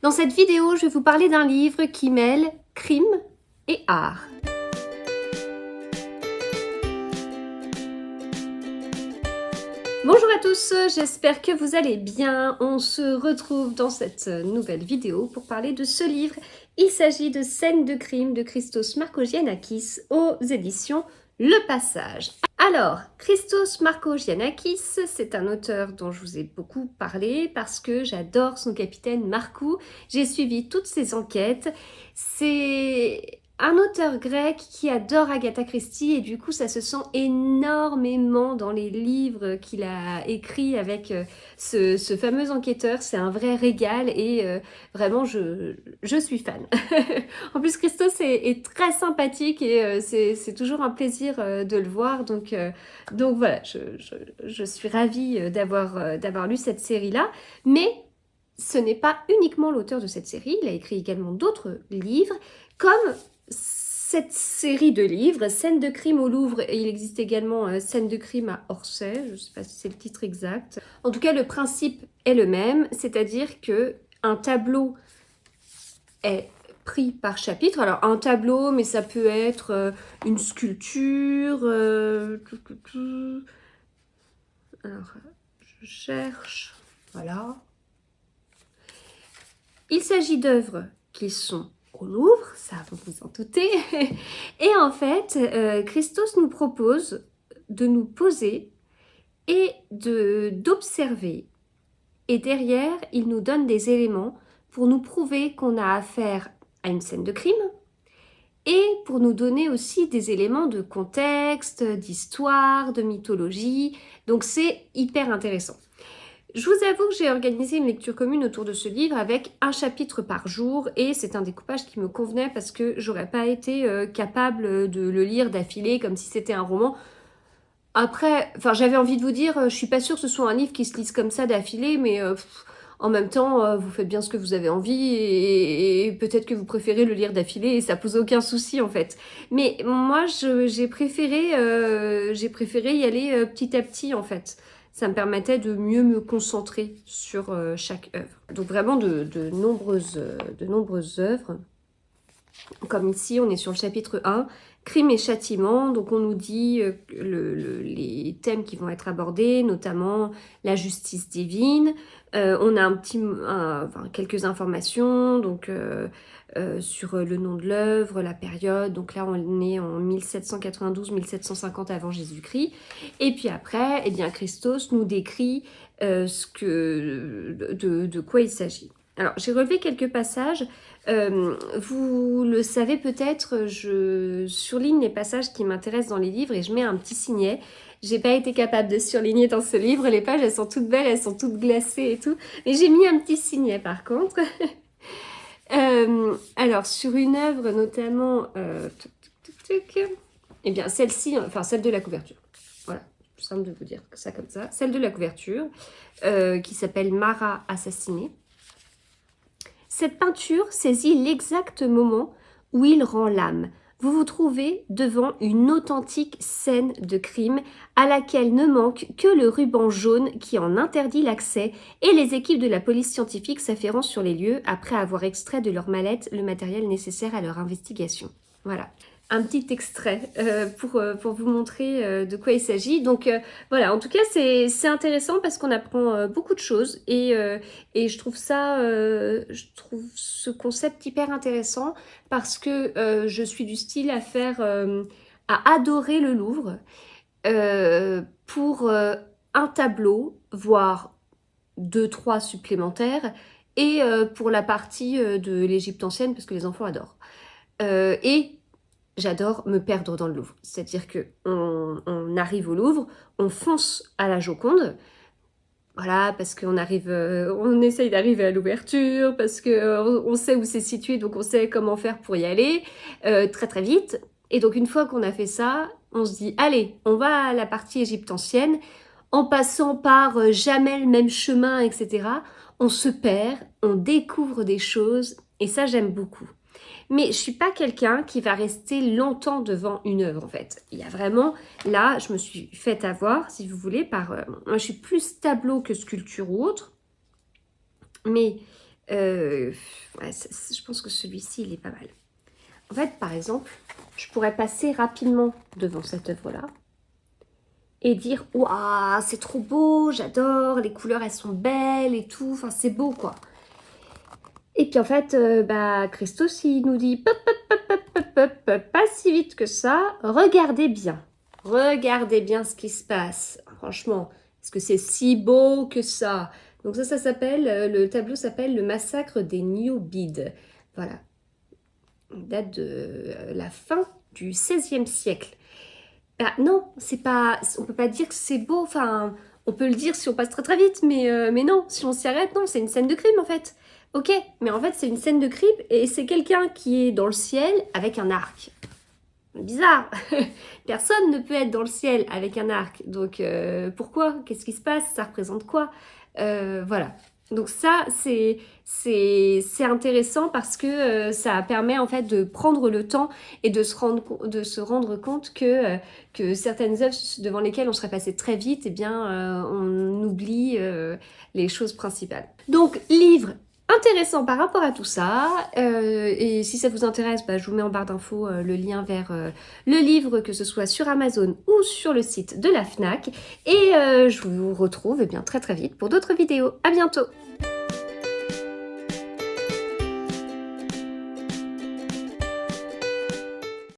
Dans cette vidéo, je vais vous parler d'un livre qui mêle crime et art. Bonjour à tous, j'espère que vous allez bien. On se retrouve dans cette nouvelle vidéo pour parler de ce livre. Il s'agit de Scènes de crime de Christos Markogiannakis aux éditions Le Passage. Alors, Christos Markogiannakis, c'est un auteur dont je vous ai beaucoup parlé parce que j'adore son capitaine Markou. J'ai suivi toutes ses enquêtes. C'est un auteur grec qui adore Agatha Christie et du coup ça se sent énormément dans les livres qu'il a écrits avec ce fameux enquêteur. C'est un vrai régal et vraiment je suis fan. En plus Christos est très sympathique et c'est toujours un plaisir de le voir. Donc voilà, je suis ravie d'avoir lu cette série-là. Mais ce n'est pas uniquement l'auteur de cette série, il a écrit également d'autres livres, comme cette série de livres, Scènes de crime au Louvre, et il existe également Scènes de crime à Orsay, je ne sais pas si c'est le titre exact. En tout cas, le principe est le même, c'est-à-dire que un tableau est pris par chapitre. Alors, un tableau, mais ça peut être une sculpture. Alors, je cherche. Voilà. Il s'agit d'œuvres qui sont au Louvre, ça vous vous en doutez. Et en fait, Christos nous propose de nous poser et d'observer. Et derrière, il nous donne des éléments pour nous prouver qu'on a affaire à une scène de crime et pour nous donner aussi des éléments de contexte, d'histoire, de mythologie. Donc c'est hyper intéressant. Je vous avoue que j'ai organisé une lecture commune autour de ce livre avec un chapitre par jour et c'est un découpage qui me convenait parce que j'aurais pas été capable de le lire d'affilée comme si c'était un roman. Après, j'avais envie de vous dire, je suis pas sûre que ce soit un livre qui se lise comme ça d'affilée, mais en même temps, vous faites bien ce que vous avez envie et peut-être que vous préférez le lire d'affilée et ça pose aucun souci en fait. Mais moi, j'ai préféré y aller petit à petit en fait. Ça me permettait de mieux me concentrer sur chaque œuvre. Donc vraiment de nombreuses œuvres. Comme ici, on est sur le chapitre 1, Crime et châtiment. Donc on nous dit les thèmes qui vont être abordés, notamment la justice divine. On a quelques informations donc, sur le nom de l'œuvre, la période. Donc là, on est en 1792-1750 avant Jésus-Christ. Et puis après, eh bien, Christos nous décrit de quoi il s'agit. Alors, j'ai relevé quelques passages. Vous le savez peut-être, je surligne les passages qui m'intéressent dans les livres et je mets un petit signet. J'ai pas été capable de surligner dans ce livre, les pages elles sont toutes belles, elles sont toutes glacées et tout, mais j'ai mis un petit signet par contre. Alors sur une œuvre notamment, eh bien celle-ci, enfin celle de la couverture, voilà, c'est simple de vous dire ça comme ça, celle de la couverture, qui s'appelle Marat assassinée. Cette peinture saisit l'exact moment où il rend l'âme. Vous vous trouvez devant une authentique scène de crime à laquelle ne manque que le ruban jaune qui en interdit l'accès et les équipes de la police scientifique s'affairant sur les lieux après avoir extrait de leur mallette le matériel nécessaire à leur investigation. Voilà. Un petit extrait pour vous montrer de quoi il s'agit. Donc voilà, en tout cas c'est intéressant parce qu'on apprend beaucoup de choses et je trouve je trouve ce concept hyper intéressant parce que je suis du style à adorer le Louvre pour un tableau, voire 2-3 supplémentaires et pour la partie de l'Égypte ancienne parce que les enfants adorent. Et j'adore me perdre dans le Louvre. C'est-à-dire qu'on arrive au Louvre, on fonce à la Joconde, voilà, parce qu'on on essaye d'arriver à l'ouverture, parce qu'on sait où c'est situé, donc on sait comment faire pour y aller, très très vite. Et donc une fois qu'on a fait ça, on se dit, allez, on va à la partie Égypte ancienne, en passant par jamais le même chemin, etc. On se perd, on découvre des choses, et ça j'aime beaucoup. Mais je suis pas quelqu'un qui va rester longtemps devant une œuvre en fait. Il y a vraiment, là, je me suis fait avoir, si vous voulez, moi je suis plus tableau que sculpture ou autre. Mais Ouais, je pense que celui-ci, il est pas mal. En fait, par exemple, je pourrais passer rapidement devant cette œuvre-là et dire « Waouh, c'est trop beau, j'adore, les couleurs, elles sont belles et tout, enfin, c'est beau, quoi. » Et puis, en fait, Christos, il nous dit « Pop, pop, pop, pop, pop, pop, pop, pas si vite que ça, regardez bien. Regardez bien ce qui se passe. Franchement, est-ce que c'est si beau que ça ?» Donc ça s'appelle, le tableau s'appelle « Le massacre des Nubides ». Voilà. Il date de la fin du XVIe siècle. Bah non, c'est pas, on peut pas dire que c'est beau, enfin, on peut le dire si on passe très très vite, mais non, si on s'y arrête, non, c'est une scène de crime en fait. Ok, mais en fait c'est une scène de crime et c'est quelqu'un qui est dans le ciel avec un arc. Bizarre. Personne ne peut être dans le ciel avec un arc, donc pourquoi? Qu'est-ce qui se passe? Ça représente quoi? Voilà. Donc ça, c'est intéressant parce que ça permet en fait de prendre le temps et de se rendre compte que certaines œuvres devant lesquelles on serait passé très vite, eh bien, on oublie les choses principales. Donc, livre intéressant par rapport à tout ça. Et si ça vous intéresse, je vous mets en barre d'infos le lien vers le livre, que ce soit sur Amazon ou sur le site de la FNAC. Et je vous retrouve eh bien, très très vite pour d'autres vidéos. À bientôt!